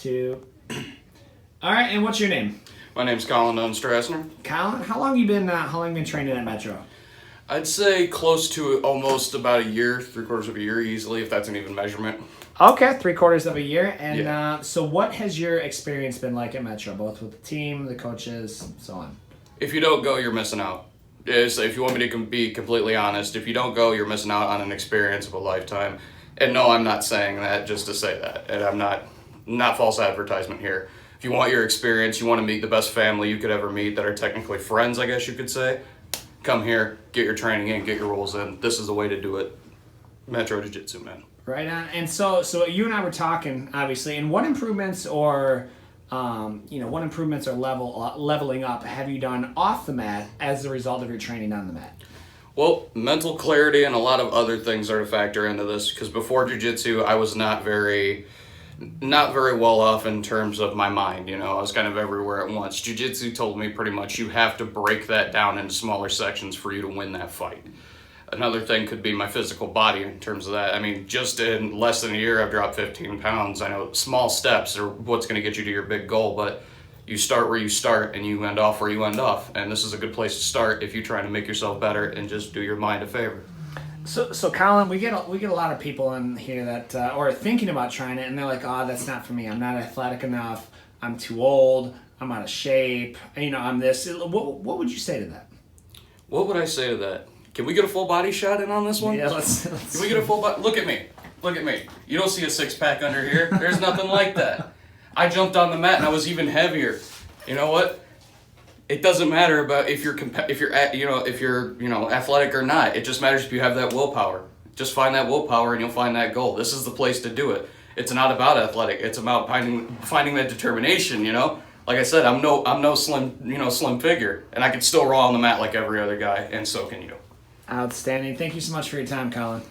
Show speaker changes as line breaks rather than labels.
two. All right, and what's your name?
My name's Colin Unstrassner.
Colin, how long you been training at Metro?
I'd say close to almost about a year, 3/4 of a year easily, if that's an even measurement.
Okay, 3/4 of a year. And
Yeah.
so what has your experience been like at Metro, both with the team, the coaches, so on?
If you don't go, you're missing out. If you want me to be completely honest, if you don't go, you're missing out on an experience of a lifetime. And no, I'm not saying that just to say that. And I'm not false advertisement here. If you want your experience, you want to meet the best family you could ever meet that are technically friends, I guess you could say, come here, get your training in, get your rules in. This is the way to do it. Metro Jiu-Jitsu, man.
Right on. And so you and I were talking, obviously, and what improvements or leveling up have you done off the mat as a result of your training on the mat?
Well, mental clarity and a lot of other things are to factor into this, because before jiu-jitsu, I was not very well off in terms of my mind. I was kind of everywhere at once. Jiu-jitsu told me pretty much you have to break that down into smaller sections for you to win that fight. Another thing could be my physical body in terms of that. I mean, just in less than a year, I've dropped 15 pounds. I know small steps are what's going to get you to your big goal, but you start where you start and you end off where you end off. And this is a good place to start if you're trying to make yourself better and just do your mind a favor.
So Colin, we get a lot of people in here that are thinking about trying it, and they're like, "Oh, that's not for me. I'm not athletic enough. I'm too old. I'm out of shape. I'm this." What would you say to that?
What would I say to that? Can we get a full body shot in on this one?
Yeah, let's
Can we get a full body? Look at me. Look at me. You don't see a six-pack under here. There's nothing like that. I jumped on the mat and I was even heavier. You know what? It doesn't matter about if you're athletic or not. It just matters if you have that willpower. Just find that willpower and you'll find that goal. This is the place to do it. It's not about athletic. It's about finding that determination. Like I said, I'm no slim figure, and I can still roll on the mat like every other guy, and so can you.
Outstanding. Thank you so much for your time, Colin.